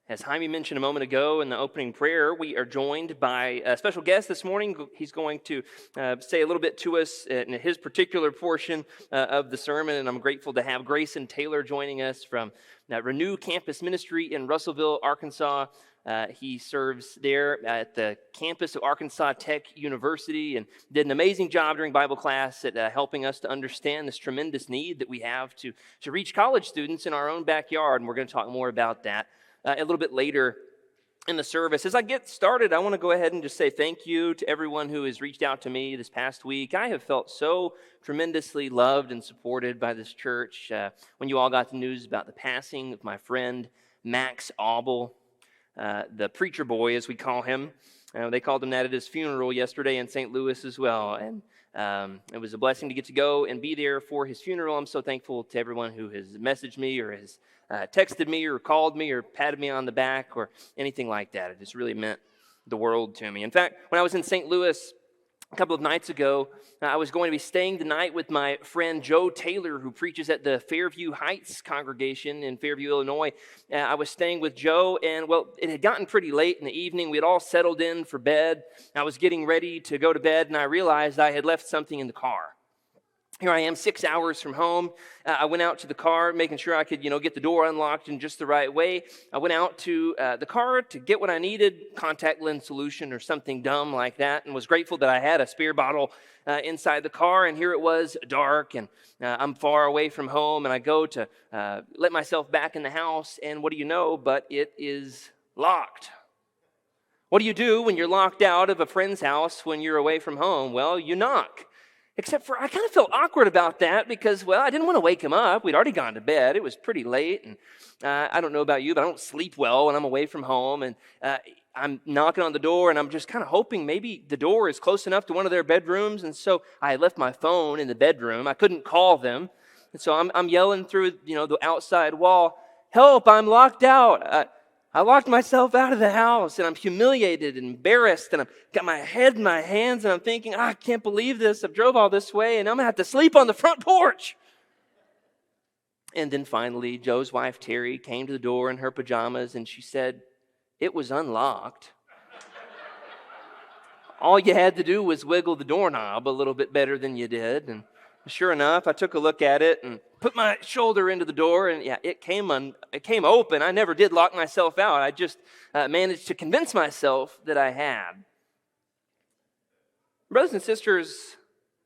As Jaime mentioned a moment ago in the opening prayer, we are joined by a special guest this morning. He's going to say a little bit to us in his particular portion of the sermon, and I'm grateful to have Grayson Taylor joining us from Renew Campus Ministry in Russellville, Arkansas. He serves there at the campus of Arkansas Tech University and did an amazing job during Bible class at helping us to understand this tremendous need that we have to reach college students in our own backyard, and we're going to talk more about that a little bit later in the service. As I get started, I want to go ahead and just say thank you to everyone who has reached out to me this past week. I have felt so tremendously loved and supported by this church. When you all got the news about the passing of my friend Max Auble, the preacher boy, as we call him. They called him that at his funeral yesterday in St. Louis as well. And it was a blessing to get to go and be there for his funeral. I'm so thankful to everyone who has messaged me or has texted me or called me or patted me on the back or anything like that. It just really meant the world to me. In fact, when I was in St. Louis a couple of nights ago, I was going to be staying the night with my friend Joe Taylor, who preaches at the Fairview Heights congregation in Fairview, Illinois. I was staying with Joe, and well, it had gotten pretty late in the evening. We had all settled in for bed. I was getting ready to go to bed, and I realized I had left something in the car. Here I am, 6 hours from home. I went out to the car, making sure I could, get the door unlocked in just the right way. I went out to the car to get what I needed, contact lens solution or something dumb like that, and was grateful that I had a spare bottle inside the car. And here it was, dark, and I'm far away from home, and I go to let myself back in the house, and what do you know, but it is locked. What do you do when you're locked out of a friend's house when you're away from home? Well, you knock. Except for I kind of felt awkward about that because, well, I didn't want to wake him up. We'd already gone to bed. It was pretty late. And I don't know about you, but I don't sleep well when I'm away from home. And I'm knocking on the door, and I'm just kind of hoping maybe the door is close enough to one of their bedrooms. And so I left my phone in the bedroom. I couldn't call them. And so I'm yelling through, the outside wall, "Help, I'm locked out." I locked myself out of the house, and I'm humiliated and embarrassed, and I've got my head in my hands, and I'm thinking, I can't believe this. I've drove all this way, and I'm going to have to sleep on the front porch. And then finally, Joe's wife, Terry, came to the door in her pajamas, and she said, "It was unlocked. All you had to do was wiggle the doorknob a little bit better than you did." And sure enough, I took a look at it and put my shoulder into the door, and it came open. I never did lock myself out. I just managed to convince myself that I had. Brothers and sisters,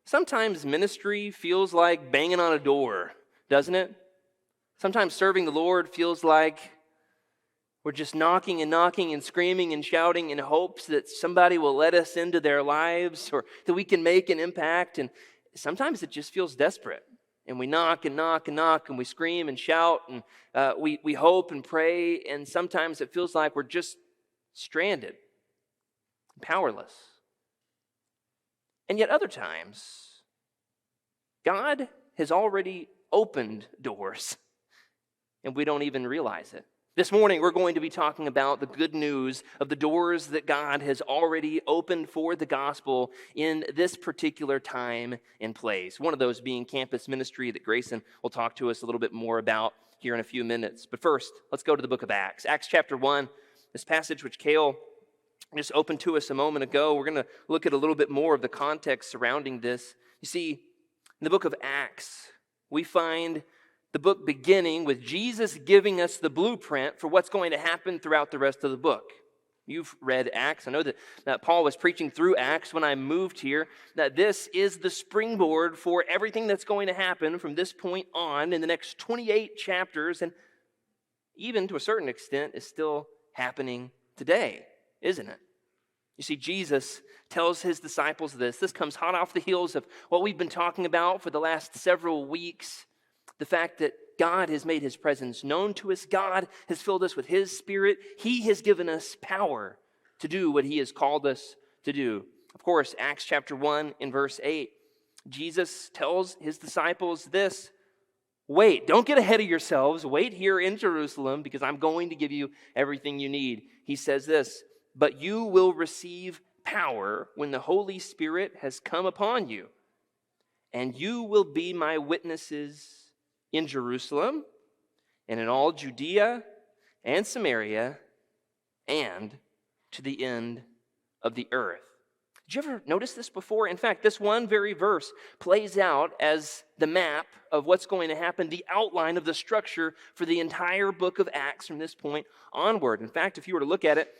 sometimes ministry feels like banging on a door, doesn't it? Sometimes serving the Lord feels like we're just knocking and screaming and shouting in hopes that somebody will let us into their lives or that we can make an impact. And sometimes it just feels desperate. And we knock and knock and knock, and we scream and shout, and we hope and pray, and sometimes it feels like we're just stranded, powerless. And yet other times, God has already opened doors, and we don't even realize it. This morning, we're going to be talking about the good news of the doors that God has already opened for the gospel in this particular time and place. One of those being campus ministry that Grayson will talk to us a little bit more about here in a few minutes. But first, let's go to the book of Acts. Acts chapter 1, this passage which Cale just opened to us a moment ago. We're going to look at a little bit more of the context surrounding this. You see, in the book of Acts, we find the book beginning with Jesus giving us the blueprint for what's going to happen throughout the rest of the book. You've read Acts. I know that Paul was preaching through Acts when I moved here, that this is the springboard for everything that's going to happen from this point on in the next 28 chapters, and even to a certain extent is still happening today, isn't it? You see, Jesus tells his disciples this. This comes hot off the heels of what we've been talking about for the last several weeks. The fact that God has made his presence known to us. God has filled us with his Spirit. He has given us power to do what he has called us to do. Of course, Acts chapter 1 in verse 8, Jesus tells his disciples this: wait, don't get ahead of yourselves. Wait here in Jerusalem because I'm going to give you everything you need. He says this, but you will receive power when the Holy Spirit has come upon you, and you will be my witnesses in Jerusalem and in all Judea and Samaria and to the end of the earth. Did you ever notice this before? In fact, this one very verse plays out as the map of what's going to happen, the outline of the structure for the entire book of Acts from this point onward. In fact, if you were to look at it,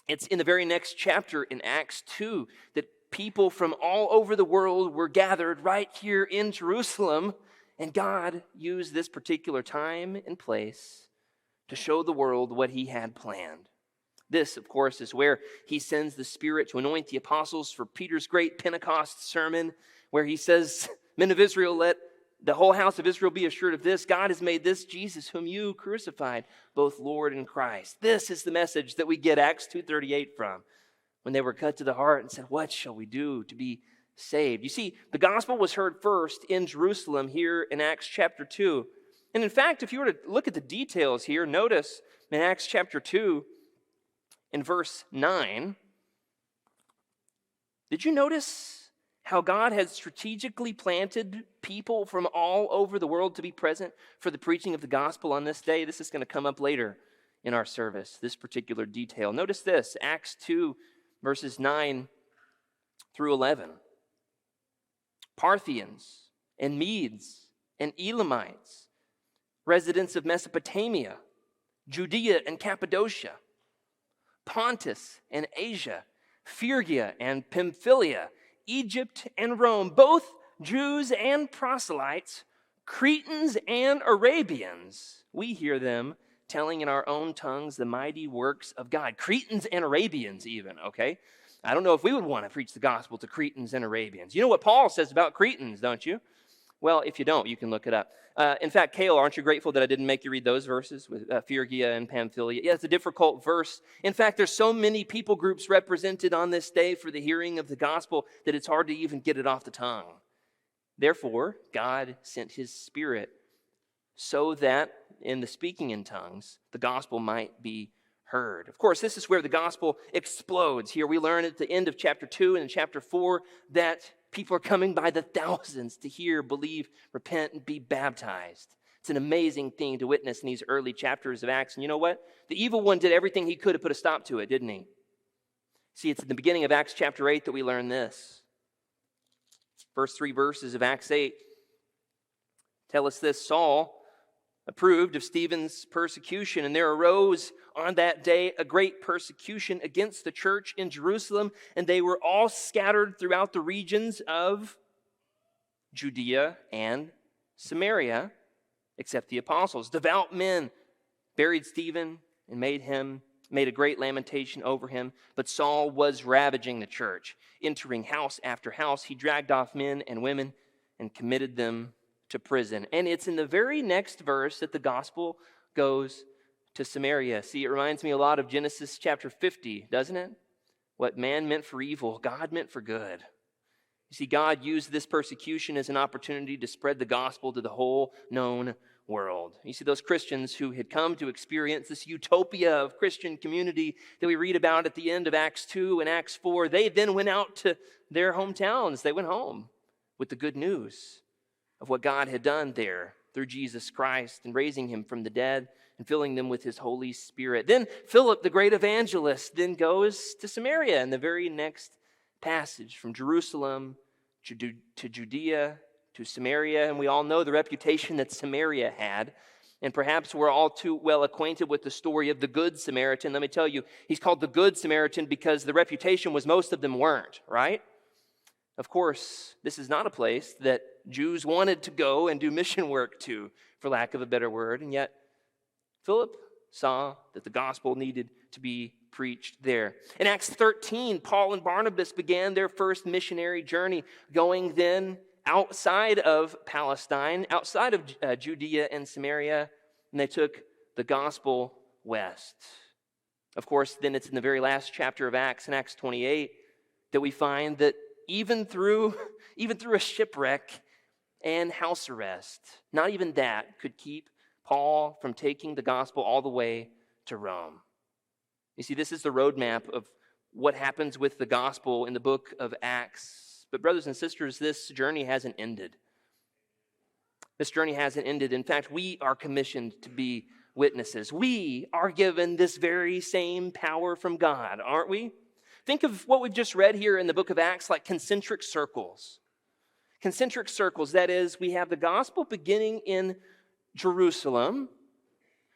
it's in the very next chapter in Acts 2 that people from all over the world were gathered right here in Jerusalem, and God used this particular time and place to show the world what he had planned. This, of course, is where he sends the Spirit to anoint the apostles for Peter's great Pentecost sermon, where he says, "Men of Israel, let the whole house of Israel be assured of this. God has made this Jesus, whom you crucified, both Lord and Christ." This is the message that we get Acts 2:38 from, when they were cut to the heart and said, "What shall we do to be saved?" You see, the gospel was heard first in Jerusalem here in Acts chapter 2. And in fact, if you were to look at the details here, notice in Acts chapter 2, in verse 9, did you notice how God had strategically planted people from all over the world to be present for the preaching of the gospel on this day? This is going to come up later in our service, this particular detail. Notice this, Acts 2, verses 9 through 11. Parthians and Medes and Elamites, residents of Mesopotamia, Judea and Cappadocia, Pontus and Asia, Phrygia and Pamphylia, Egypt and Rome, both Jews and proselytes, Cretans and Arabians. We hear them telling in our own tongues the mighty works of God. Cretans and Arabians even, okay? I don't know if we would want to preach the gospel to Cretans and Arabians. You know what Paul says about Cretans, don't you? Well, if you don't, you can look it up. In fact, Cale, aren't you grateful that I didn't make you read those verses with Phrygia and Pamphylia? Yeah, it's a difficult verse. In fact, there's so many people groups represented on this day for the hearing of the gospel that it's hard to even get it off the tongue. Therefore, God sent his Spirit so that in the speaking in tongues, the gospel might be heard. Of course, this is where the gospel explodes. Here we learn at the end of chapter 2 and in chapter 4 that people are coming by the thousands to hear, believe, repent, and be baptized. It's an amazing thing to witness in these early chapters of Acts. And you know what? The evil one did everything he could to put a stop to it, didn't he? See, it's at the beginning of Acts chapter 8 that we learn this. First 3 verses of Acts 8 tell us this: Saul approved of Stephen's persecution, and there arose on that day a great persecution against the church in Jerusalem, and they were all scattered throughout the regions of Judea and Samaria, except the apostles. Devout men buried Stephen and made a great lamentation over him, but Saul was ravaging the church. Entering house after house, he dragged off men and women and committed them to prison. And it's in the very next verse that the gospel goes to Samaria. See, it reminds me a lot of Genesis chapter 50, doesn't it? What man meant for evil, God meant for good. You see, God used this persecution as an opportunity to spread the gospel to the whole known world. You see, those Christians who had come to experience this utopia of Christian community that we read about at the end of Acts 2 and Acts 4, they then went out to their hometowns. They went home with the good news of what God had done there through Jesus Christ and raising him from the dead and filling them with his Holy Spirit. Then Philip, the great evangelist, then goes to Samaria in the very next passage, from Jerusalem to Judea to Samaria. And we all know the reputation that Samaria had. And perhaps we're all too well acquainted with the story of the Good Samaritan. Let me tell you, he's called the Good Samaritan because the reputation was most of them weren't, right? Of course, this is not a place that Jews wanted to go and do mission work to, for lack of a better word. And yet, Philip saw that the gospel needed to be preached there. In Acts 13, Paul and Barnabas began their first missionary journey, going then outside of Palestine, outside of Judea and Samaria, and they took the gospel west. Of course, then it's in the very last chapter of Acts, in Acts 28, that we find that even through a shipwreck and house arrest, not even that could keep Paul from taking the gospel all the way to Rome. You see, this is the roadmap of what happens with the gospel in the book of Acts. But brothers and sisters, this journey hasn't ended. This journey hasn't ended. In fact, we are commissioned to be witnesses. We are given this very same power from God, aren't we? Think of what we've just read here in the book of Acts like concentric circles. Concentric circles, that is, we have the gospel beginning in Jerusalem,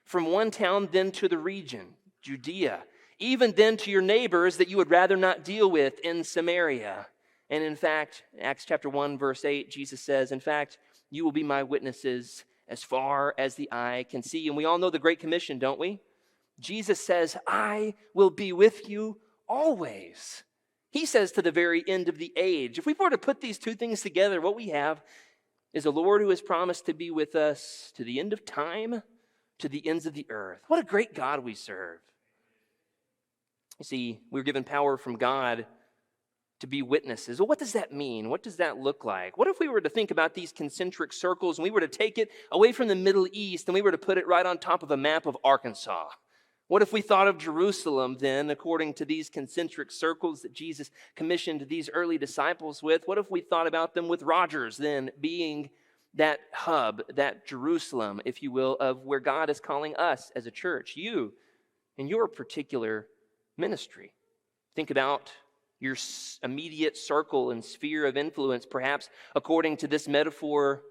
from one town then to the region, Judea, even then to your neighbors that you would rather not deal with in Samaria. And in fact, Acts chapter 1, verse 8, Jesus says, in fact, you will be my witnesses as far as the eye can see. And we all know the Great Commission, don't we? Jesus says, I will be with you always. He says to the very end of the age. If we were to put these two things together, what we have is a Lord who has promised to be with us to the end of time, to the ends of the earth. What a great God we serve. You see, we're given power from God to be witnesses. Well, what does that mean? What does that look like? What if we were to think about these concentric circles and we were to take it away from the Middle East and we were to put it right on top of a map of Arkansas? What if we thought of Jerusalem then, according to these concentric circles that Jesus commissioned these early disciples with? What if we thought about them with Rogers then being that hub, that Jerusalem, if you will, of where God is calling us as a church, you in your particular ministry? Think about your immediate circle and sphere of influence. Perhaps, according to this metaphor,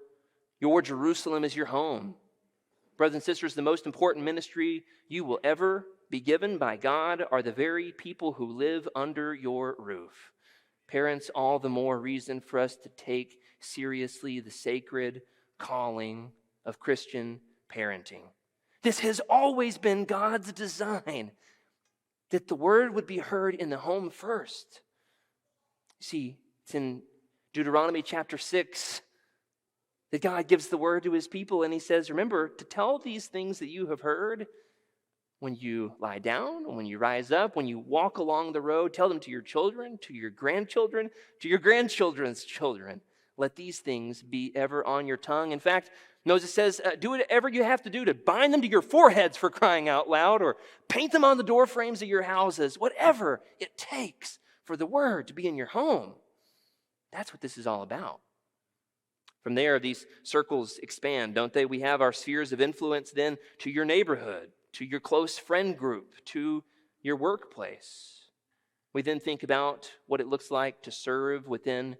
your Jerusalem is your home. Brothers and sisters, the most important ministry you will ever be given by God are the very people who live under your roof. Parents, all the more reason for us to take seriously the sacred calling of Christian parenting. This has always been God's design, that the word would be heard in the home first. See, it's in Deuteronomy chapter 6 that God gives the word to his people, and he says, remember to tell these things that you have heard when you lie down, when you rise up, when you walk along the road. Tell them to your children, to your grandchildren, to your grandchildren's children. Let these things be ever on your tongue. In fact, Moses says, do whatever you have to do to bind them to your foreheads, for crying out loud, or paint them on the door frames of your houses, whatever it takes for the word to be in your home. That's what this is all about. From there, these circles expand, don't they? We have our spheres of influence then to your neighborhood, to your close friend group, to your workplace. We then think about what it looks like to serve within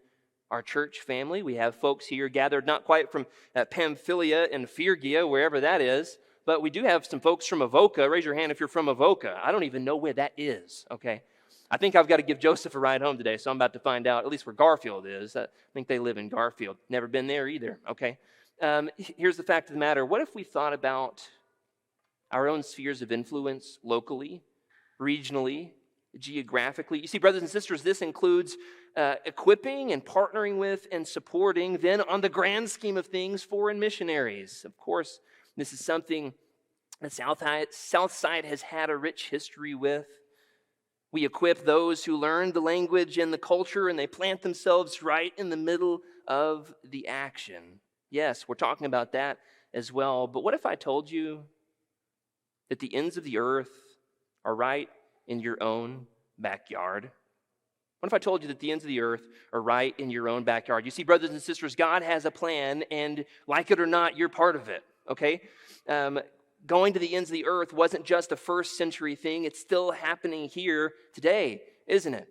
our church family. We have folks here gathered not quite from Pamphylia and Phrygia, wherever that is, but we do have some folks from Avoca. Raise your hand if you're from Avoca. I don't even know where that is, okay? I think I've got to give Joseph a ride home today, so I'm about to find out at least where Garfield is. I think they live in Garfield. Never been there either, okay? Here's the fact of the matter. What if we thought about our own spheres of influence locally, regionally, geographically? You see, brothers and sisters, this includes equipping and partnering with and supporting, then on the grand scheme of things, foreign missionaries. Of course, this is something the Southside has had a rich history with. We equip those who learn the language and the culture, and they plant themselves right in the middle of the action. Yes, we're talking about that as well. But what if I told you that the ends of the earth are right in your own backyard? What if I told you that the ends of the earth are right in your own backyard? You see, brothers and sisters, God has a plan, and like it or not, you're part of it, okay? Going to the ends of the earth wasn't just a first century thing. It's still happening here today, isn't it?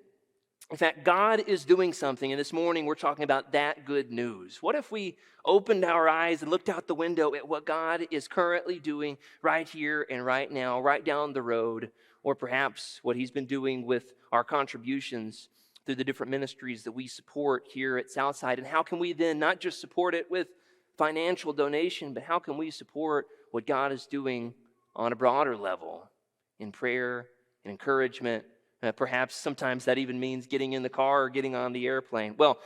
In fact, God is doing something, and this morning we're talking about that good news. What if we opened our eyes and looked out the window at what God is currently doing right here and right now, right down the road, or perhaps what he's been doing with our contributions through the different ministries that we support here at Southside? And how can we then not just support it with financial donation, but how can we support what God is doing on a broader level in prayer and encouragement? Perhaps sometimes that even means getting in the car or getting on the airplane. Well,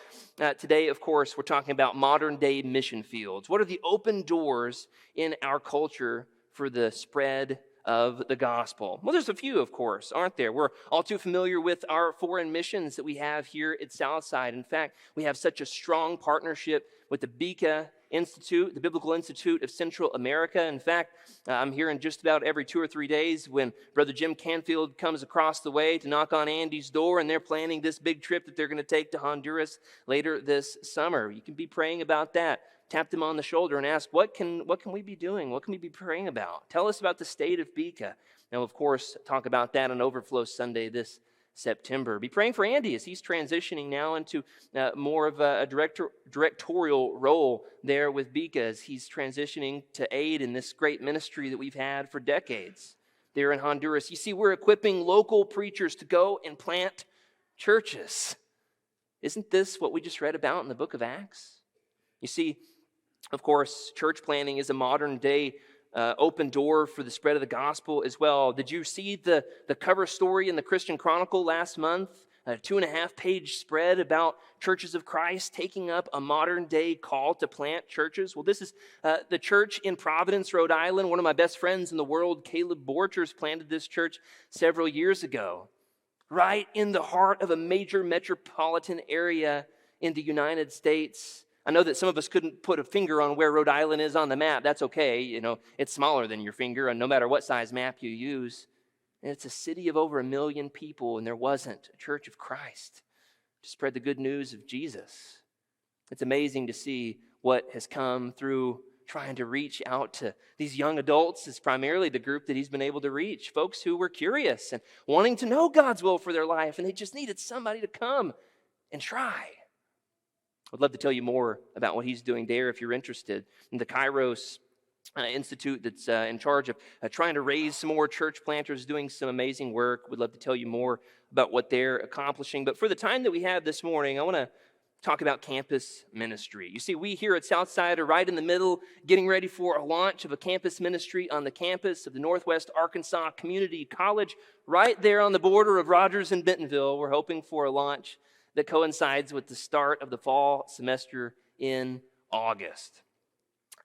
today, of course, we're talking about modern-day mission fields. What are the open doors in our culture for the spread of the gospel? Well, there's a few, of course, aren't there? We're all too familiar with our foreign missions that we have here at Southside. In fact, we have such a strong partnership with the BICA Institute, the Biblical Institute of Central America. In fact, I'm hearing just about every 2 or 3 days when Brother Jim Canfield comes across the way to knock on Andy's door, and they're planning this big trip that they're going to take to Honduras later this summer. You can be praying about that. tap them on the shoulder and ask, what can we be doing? What can we be praying about? Tell us about the state of Bika. Now, of course, talk about that on Overflow Sunday this September. Be praying for Andy as he's transitioning now into more of a directorial role there with Bika as he's transitioning to aid in this great ministry that we've had for decades there in Honduras. You see, we're equipping local preachers to go and plant churches. Isn't this what we just read about in the book of Acts? You see, of course, church planting is a modern day open door for the spread of the gospel as well. Did you see the cover story in the Christian Chronicle last month? A 2.5-page spread about Churches of Christ taking up a modern day call to plant churches. Well, this is the church in Providence, Rhode Island. One of my best friends in the world, Caleb Borchers, planted this church several years ago, right in the heart of a major metropolitan area in the United States. I know that some of us couldn't put a finger on where Rhode Island is on the map. That's okay. You know, it's smaller than your finger, and no matter what size map you use. And it's a city of over 1 million people, and there wasn't a Church of Christ to spread the good news of Jesus. It's amazing to see what has come through trying to reach out to these young adults. Is primarily the group that he's been able to reach, folks who were curious and wanting to know God's will for their life, and they just needed somebody to come and try. I'd love to tell you more about what he's doing there if you're interested. In the Kairos Institute that's in charge of trying to raise some more church planters, doing some amazing work. We'd love to tell you more about what they're accomplishing. But for the time that we have this morning, I want to talk about campus ministry. You see, we here at Southside are right in the middle, getting ready for a launch of a campus ministry on the campus of the Northwest Arkansas Community College, right there on the border of Rogers and Bentonville. We're hoping for a launch that coincides with the start of the fall semester in August.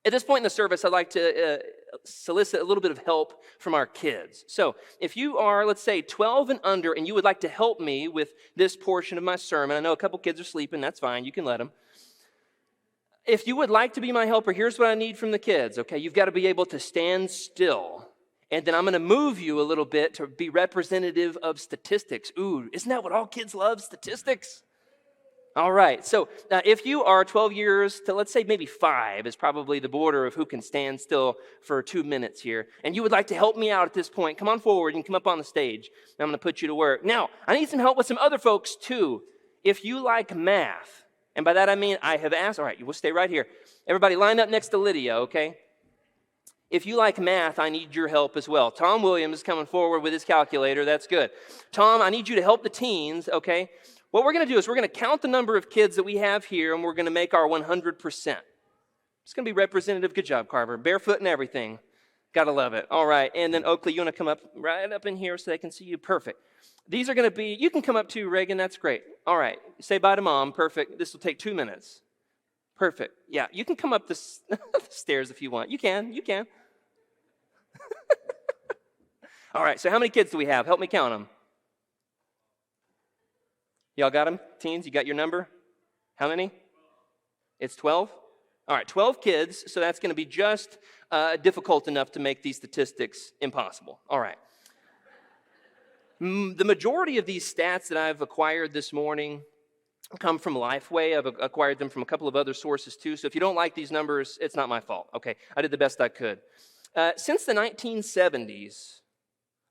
At this point in the service, I'd like to solicit a little bit of help from our kids. So if you are, let's say, 12 and under, and you would like to help me with this portion of my sermon, I know a couple kids are sleeping, that's fine, you can let them. If you would like to be my helper, here's what I need from the kids, okay? You've got to be able to stand still, and then I'm going to move you a little bit to be representative of statistics. Ooh, isn't that what all kids love, statistics? All right, so if you are 12 years to, let's say, maybe 5 is probably the border of who can stand still for 2 minutes here, and you would like to help me out at this point, come on forward and come up on the stage. I'm going to put you to work. Now, I need some help with some other folks, too. If you like math, and by that I mean I have asked, all right, you will stay right here. Everybody line up next to Lydia, okay? If you like math, I need your help as well. Tom Williams is coming forward with his calculator. That's good. Tom, I need you to help the teens, okay? What we're going to do is we're going to count the number of kids that we have here, and we're going to make our 100%. It's going to be representative. Good job, Carver. Barefoot and everything. Got to love it. All right. And then, Oakley, you want to come up right up in here so they can see you? Perfect. These are going to be, you can come up too, Reagan. That's great. All right. Say bye to Mom. Perfect. This will take 2 minutes. Perfect. Yeah, you can come up the stairs if you want. You can. All right. So how many kids do we have? Help me count them. Y'all got them? Teens, you got your number? How many? It's 12? All right, 12 kids, so that's going to be just difficult enough to make these statistics impossible. All right. The majority of these stats that I've acquired this morning come from Lifeway. I've acquired them from a couple of other sources too, so if you don't like these numbers, it's not my fault. Okay, I did the best I could. Since the 1970s,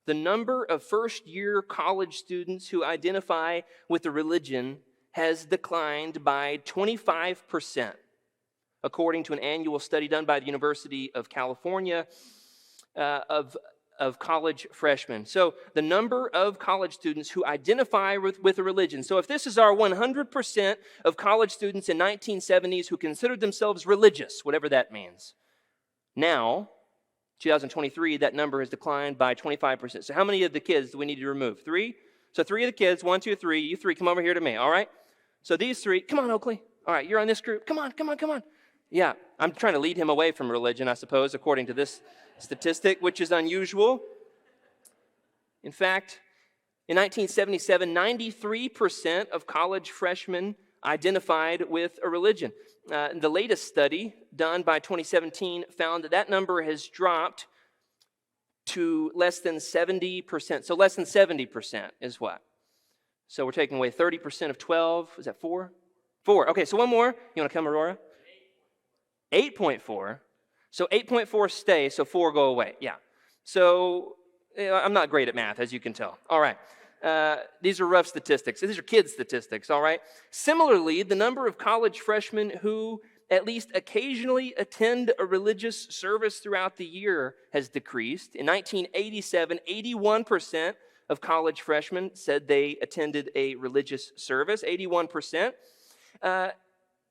the number of first-year college students who identify with a religion has declined by 25%, according to an annual study done by the University of California of college freshmen. So the number of college students who identify with a religion. So if this is our 100% of college students in 1970s who considered themselves religious, whatever that means, now, 2023, that number has declined by 25%. So how many of the kids do we need to remove? 3? So 3 of the kids, 1, 2, 3. You 3, come over here to me, all right? So these 3, come on, Oakley. All right, you're on this group. Come on. Yeah, I'm trying to lead him away from religion, I suppose, according to this statistic, which is unusual. In fact, in 1977, 93% of college freshmen identified with a religion. The latest study done by 2017 found that number has dropped to less than 70%. So less than 70% is what? So we're taking away 30% of 12. Is that 4? 4. Okay, so one more. You want to come, Aurora? 8.4. So 8.4 stay, so 4 go away. Yeah. So I'm not great at math, as you can tell. All right. These are rough statistics. These are kids' statistics, all right? Similarly, the number of college freshmen who at least occasionally attend a religious service throughout the year has decreased. In 1987, 81% of college freshmen said they attended a religious service, 81%.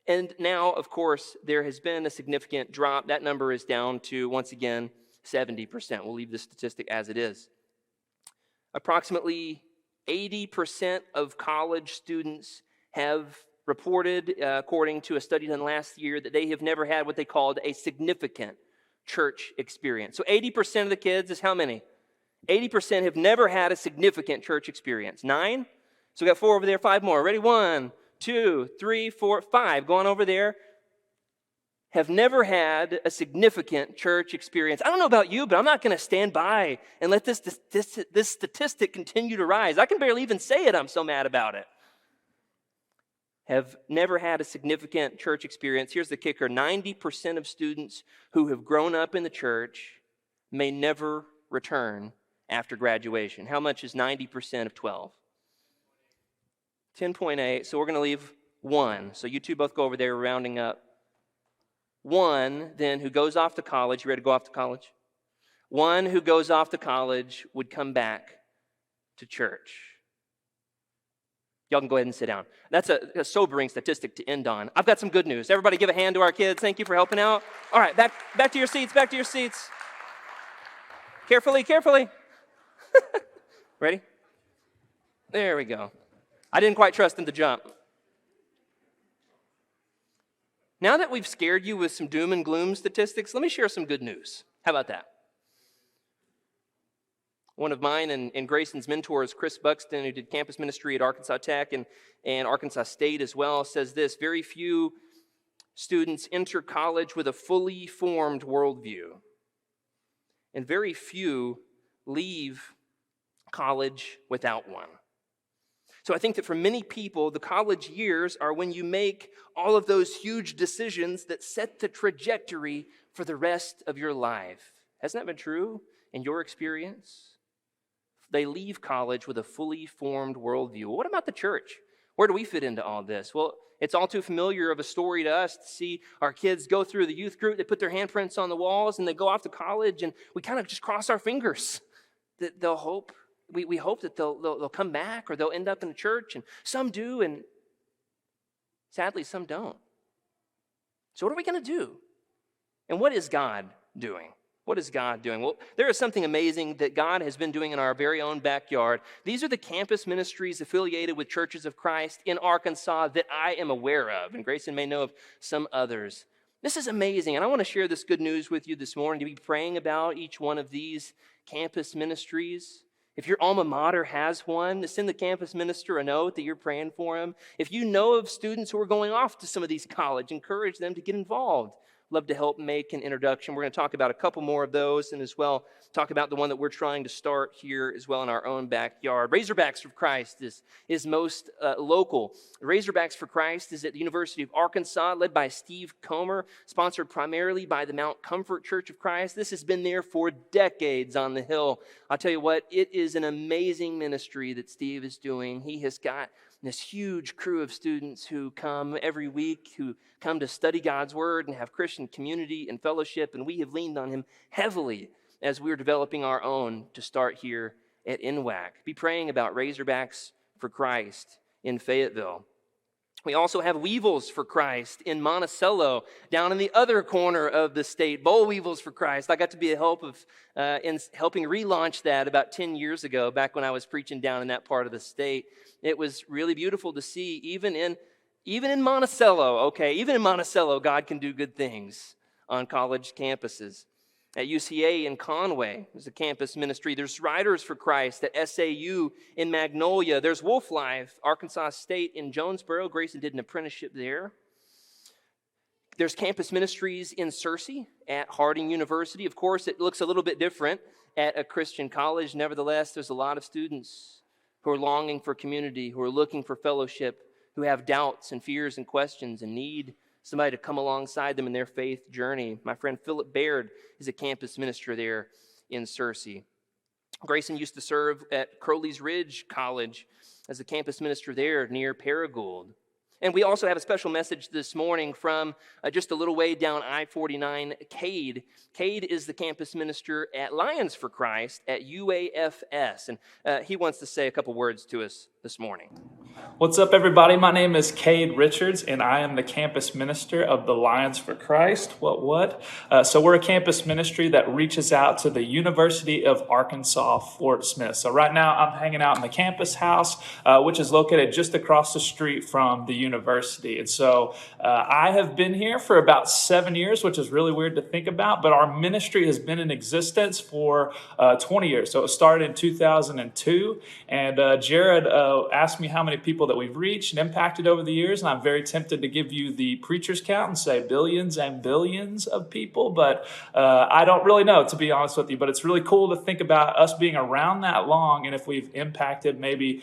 And now, of course, there has been a significant drop. That number is down to, once again, 70%. We'll leave the statistic as it is. Approximately 80% of college students have reported, according to a study done last year, that they have never had what they called a significant church experience. So 80% of the kids is how many? 80% have never had a significant church experience. 9? So we got 4 over there, 5 more. Ready? 1, 2, 3, 4, 5. Go on over there. Have never had a significant church experience. I don't know about you, but I'm not going to stand by and let this statistic continue to rise. I can barely even say it. I'm so mad about it. Have never had a significant church experience. Here's the kicker. 90% of students who have grown up in the church may never return after graduation. How much is 90% of 12? 10.8. So we're going to leave 1. So you two both go over there, rounding up. 1, then, who goes off to college. You ready to go off to college? 1 who goes off to college would come back to church. Y'all can go ahead and sit down. That's a sobering statistic to end on. I've got some good news. Everybody give a hand to our kids. Thank you for helping out. All right, back to your seats, back to your seats. Carefully. Ready? There we go. I didn't quite trust him to jump. Now that we've scared you with some doom and gloom statistics, let me share some good news. How about that? One of mine and Grayson's mentors, Chris Buxton, who did campus ministry at Arkansas Tech and Arkansas State as well, says this: very few students enter college with a fully formed worldview, and very few leave college without one. So I think that for many people, the college years are when you make all of those huge decisions that set the trajectory for the rest of your life. Hasn't that been true in your experience? They leave college with a fully formed worldview. What about the church? Where do we fit into all this? Well, it's all too familiar of a story to us to see our kids go through the youth group. They put their handprints on the walls and they go off to college, and we kind of just cross our fingers that they'll hope. We hope that they'll come back or they'll end up in the church, and some do, and sadly, some don't. So what are we going to do? And what is God doing? What is God doing? Well, there is something amazing that God has been doing in our very own backyard. These are the campus ministries affiliated with Churches of Christ in Arkansas that I am aware of, and Grayson may know of some others. This is amazing, and I want to share this good news with you this morning, to be praying about each one of these campus ministries. If your alma mater has one, send the campus minister a note that you're praying for him. If you know of students who are going off to some of these colleges, encourage them to get involved. Love to help make an introduction. We're going to talk about a couple more of those, and as well talk about the one that we're trying to start here as well in our own backyard. Razorbacks for Christ is most local. Razorbacks for Christ is at the University of Arkansas, led by Steve Comer, sponsored primarily by the Mount Comfort Church of Christ. This has been there for decades on the hill. I'll tell you what, it is an amazing ministry that Steve is doing. He has got this huge crew of students who come every week, who come to study God's Word and have Christian community and fellowship, and we have leaned on him heavily as we're developing our own to start here at NWAC. Be praying about Razorbacks for Christ in Fayetteville. We also have Weevils for Christ in Monticello, down in the other corner of the state. Boll Weevils for Christ. I got to be a help in helping relaunch that about 10 years ago, back when I was preaching down in that part of the state. It was really beautiful to see, even in Monticello, even in Monticello, God can do good things on college campuses. At UCA in Conway, there's a campus ministry. There's Riders for Christ at SAU in Magnolia. There's Wolf Life, Arkansas State in Jonesboro. Grayson did an apprenticeship there. There's campus ministries in Searcy at Harding University. Of course, it looks a little bit different at a Christian college. Nevertheless, there's a lot of students who are longing for community, who are looking for fellowship, who have doubts and fears and questions and need somebody to come alongside them in their faith journey. My friend Philip Baird is a campus minister there in Searcy. Grayson used to serve at Crowley's Ridge College as a campus minister there near Paragould. And we also have a special message this morning from just a little way down I-49, Cade. Cade is the campus minister at Lions for Christ at UAFS. And he wants to say a couple words to us this morning. What's up, everybody? My name is Cade Richards, and I am the campus minister of the Lions for Christ. So we're a campus ministry that reaches out to the University of Arkansas, Fort Smith. So right now I'm hanging out in the campus house, which is located just across the street from the university. And so I have been here for about 7 years, which is really weird to think about, but our ministry has been in existence for 20 years. So it started in 2002, and Jared asked me how many people that we've reached and impacted over the years, and I'm very tempted to give you the preacher's count and say billions and billions of people, but I don't really know, to be honest with you. But it's really cool to think about us being around that long, and if we've impacted maybe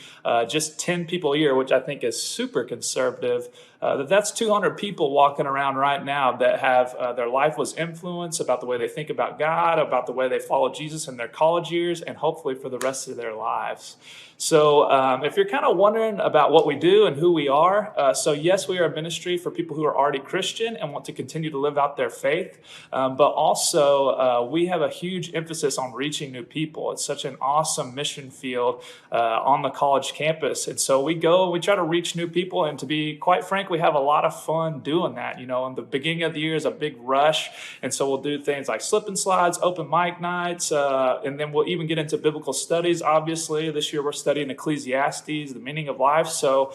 just 10 people a year, which I think is super conservative, that's 200 people walking around right now that have their life was influenced about the way they think about God, about the way they follow Jesus in their college years, and hopefully for the rest of their lives. So if you're kind of wondering about what we do and who we are, so yes, we are a ministry for people who are already Christian and want to continue to live out their faith, but also we have a huge emphasis on reaching new people. It's such an awesome mission field on the college campus. And so we try to reach new people, and to be quite frank, we have a lot of fun doing that. You know, in the beginning of the year is a big rush, and so we'll do things like slip and slides, open mic nights, and then we'll even get into biblical studies. Obviously, this year we're studying Ecclesiastes, the meaning of life. So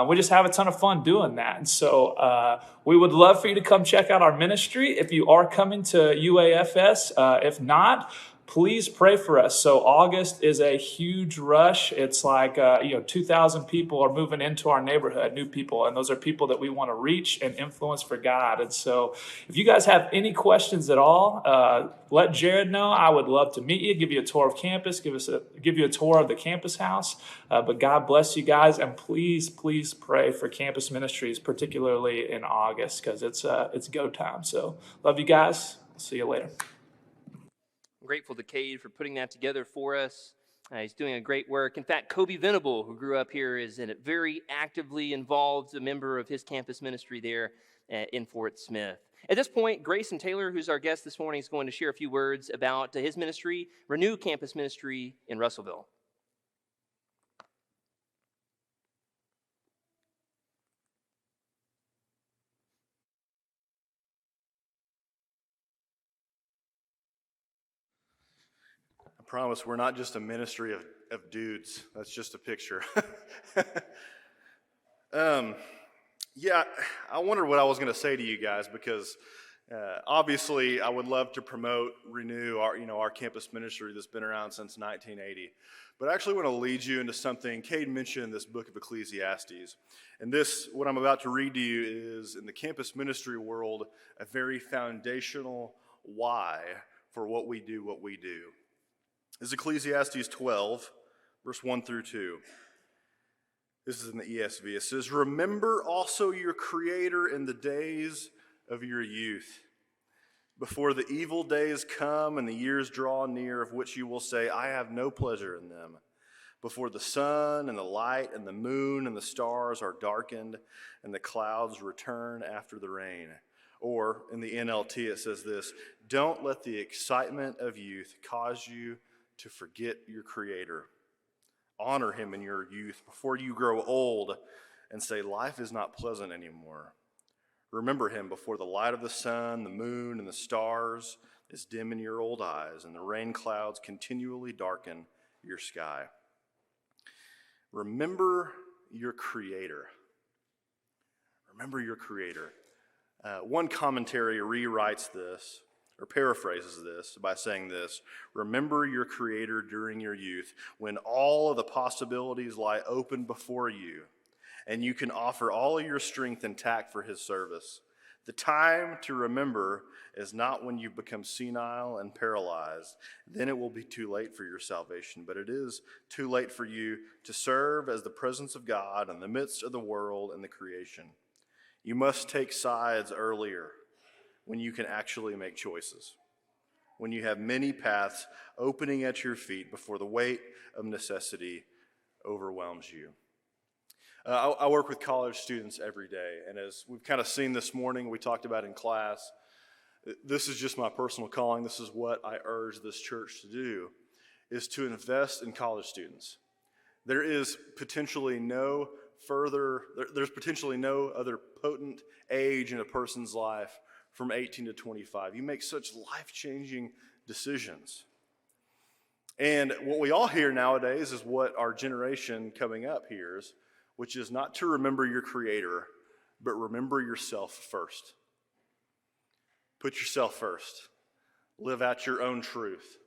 we just have a ton of fun doing that. And so we would love for you to come check out our ministry if you are coming to UAFS. If not, please pray for us. So August is a huge rush. It's like 2,000 people are moving into our neighborhood, new people, and those are people that we want to reach and influence for God. And so if you guys have any questions at all, let Jared know. I would love to meet you, give you a tour of campus, give you a tour of the campus house. But God bless you guys, and please pray for campus ministries, particularly in August, because it's go time. So love you guys. See you later. I'm grateful to Cade for putting that together for us. He's doing a great work. In fact, Kobe Venable, who grew up here, is very actively involved, a member of his campus ministry there in Fort Smith. At this point, Grayson Taylor, who's our guest this morning, is going to share a few words about his ministry, Renew Campus Ministry in Russellville. I promise we're not just a ministry of dudes. That's just a picture. Yeah, I wondered what I was going to say to you guys, because obviously I would love to promote Renew, our campus ministry that's been around since 1980. But I actually want to lead you into something. Cade mentioned this book of Ecclesiastes. And this, what I'm about to read to you, is in the campus ministry world, a very foundational why for what we do. This is Ecclesiastes 12, verse 1 through 2. This is in the ESV. It says, "Remember also your Creator in the days of your youth, before the evil days come and the years draw near, of which you will say, I have no pleasure in them. Before the sun and the light and the moon and the stars are darkened and the clouds return after the rain." Or in the NLT it says this, "Don't let the excitement of youth cause you to forget your Creator. Honor him in your youth before you grow old and say, life is not pleasant anymore. Remember him before the light of the sun, the moon, and the stars is dim in your old eyes, and the rain clouds continually darken your sky." Remember your Creator. Remember your Creator. One commentary rewrites this, or paraphrases this by saying this: remember your Creator during your youth, when all of the possibilities lie open before you, and you can offer all of your strength and tact for his service. The time to remember is not when you become senile and paralyzed. Then it will be too late for your salvation, but it is too late for you to serve as the presence of God in the midst of the world and the creation. You must take sides earlier when you can actually make choices, when you have many paths opening at your feet before the weight of necessity overwhelms you. I work with college students every day, and as we've kind of seen this morning, we talked about in class, this is just my personal calling. This is what I urge this church to do, is to invest in college students. There's potentially no other potent age in a person's life from 18 to 25. You make such life-changing decisions. And what we all hear nowadays is what our generation coming up hears, which is not to remember your Creator, but remember yourself first. Put yourself first. Live out your own truth.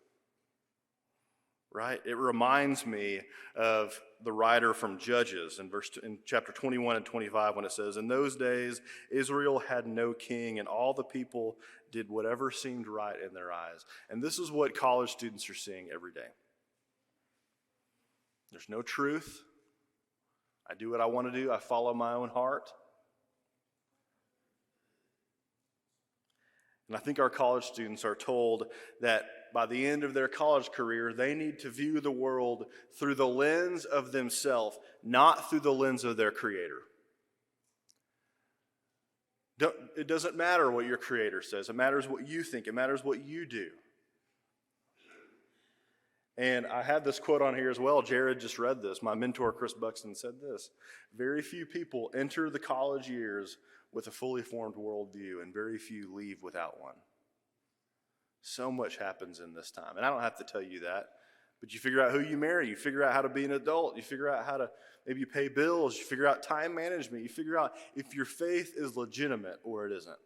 Right? It reminds me of the writer from Judges in chapter 21 and 25 when it says, "In those days Israel had no king, and all the people did whatever seemed right in their eyes." And this is what college students are seeing every day. There's no truth. I do what I want to do. I follow my own heart. And I think our college students are told that by the end of their college career, they need to view the world through the lens of themselves, not through the lens of their Creator. It doesn't matter what your Creator says. It matters what you think. It matters what you do. And I have this quote on here as well. Jared just read this. My mentor, Chris Buxton, said this: "Very few people enter the college years with a fully formed worldview, and very few leave without one." So much happens in this time. And I don't have to tell you that, but you figure out who you marry, you figure out how to be an adult, you figure out how to maybe pay bills, you figure out time management, you figure out if your faith is legitimate or it isn't.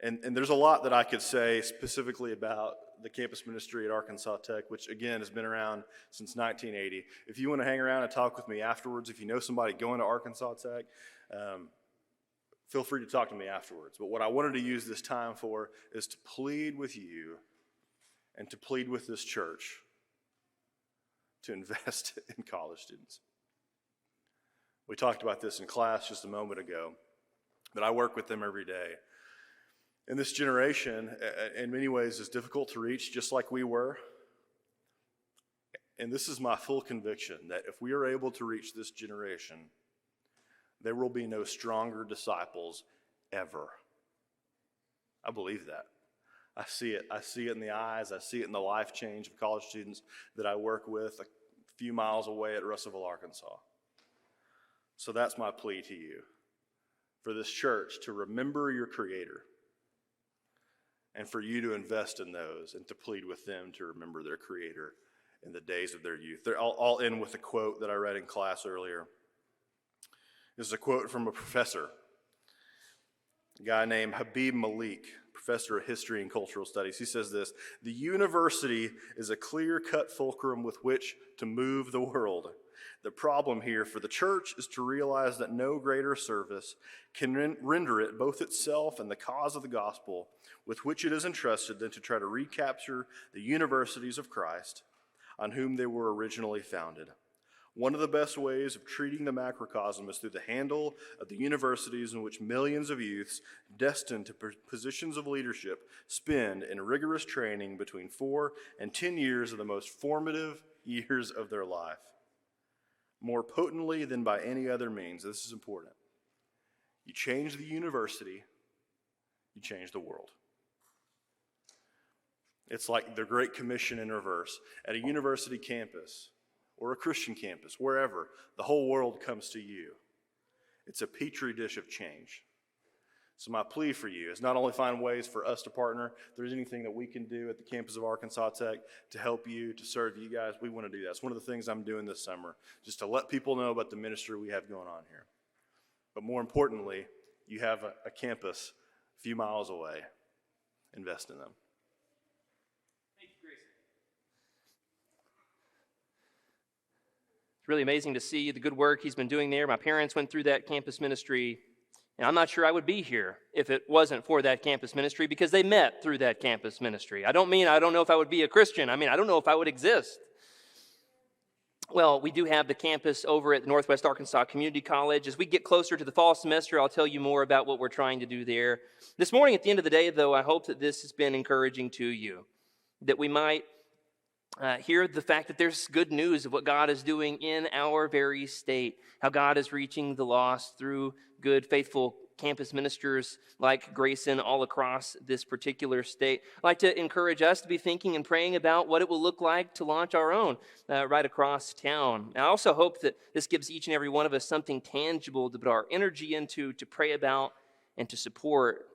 And there's a lot that I could say specifically about the campus ministry at Arkansas Tech, which again has been around since 1980. If you want to hang around and talk with me afterwards, if you know somebody going to Arkansas Tech, feel free to talk to me afterwards. But what I wanted to use this time for is to plead with you and to plead with this church to invest in college students. We talked about this in class just a moment ago, but I work with them every day. And this generation, in many ways, is difficult to reach, just like we were. And this is my full conviction, that if we are able to reach this generation, there will be no stronger disciples ever. I believe that. I see it. I see it in the eyes. I see it in the life change of college students that I work with a few miles away at Russellville, Arkansas. So that's my plea to you, for this church to remember your Creator, and for you to invest in those and to plead with them to remember their Creator in the days of their youth. I'll end with a quote that I read in class earlier. This is a quote from a professor, a guy named Habib Malik, professor of history and cultural studies. He says this: "The university is a clear-cut fulcrum with which to move the world. The problem here for the church is to realize that no greater service can render it, both itself and the cause of the gospel with which it is entrusted, than to try to recapture the universities of Christ, on whom they were originally founded. One of the best ways of treating the macrocosm is through the handle of the universities in which millions of youths destined to positions of leadership spend in rigorous training between 4 and 10 years of the most formative years of their life. More potently than by any other means," this is important, "you change the university, you change the world." It's like the Great Commission in reverse. At a university campus or a Christian campus, wherever, the whole world comes to you. It's a petri dish of change. So my plea for you is not only find ways for us to partner, if there's anything that we can do at the campus of Arkansas Tech to help you, to serve you guys, we want to do that. It's one of the things I'm doing this summer, just to let people know about the ministry we have going on here. But more importantly, you have a campus a few miles away. Invest in them. Thank you, Grayson. It's really amazing to see the good work he's been doing there. My parents went through that campus ministry, and I'm not sure I would be here if it wasn't for that campus ministry, because they met through that campus ministry. I don't know if I would be a Christian. I don't know if I would exist. Well, we do have the campus over at Northwest Arkansas Community College. As we get closer to the fall semester, I'll tell you more about what we're trying to do there. This morning, at the end of the day, though, I hope that this has been encouraging to you, that we might hear the fact that there's good news of what God is doing in our very state, how God is reaching the lost through good, faithful campus ministers like Grayson all across this particular state. I'd like to encourage us to be thinking and praying about what it will look like to launch our own right across town. I also hope that this gives each and every one of us something tangible to put our energy into, to pray about, and to support,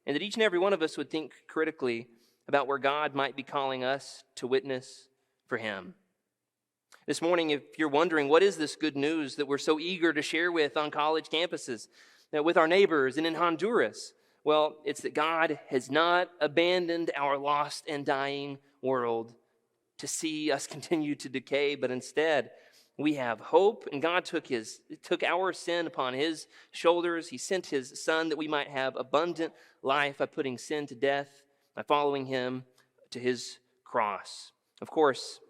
and that each and every one of us would think critically about where God might be calling us to witness for Him. This morning, if you're wondering, what is this good news that we're so eager to share with on college campuses, with our neighbors and in Honduras? Well, it's that God has not abandoned our lost and dying world to see us continue to decay, but instead we have hope, and God took our sin upon His shoulders. He sent His Son that we might have abundant life by putting sin to death, by following Him to His cross. Of course,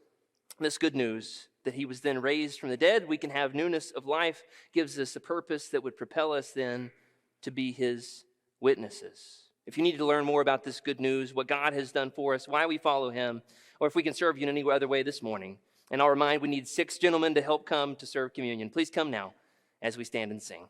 this good news that He was then raised from the dead, we can have newness of life, gives us a purpose that would propel us then to be His witnesses. If you need to learn more about this good news, what God has done for us, why we follow Him, or if we can serve you in any other way this morning, and I'll remind we need 6 gentlemen to help come to serve communion. Please come now as we stand and sing.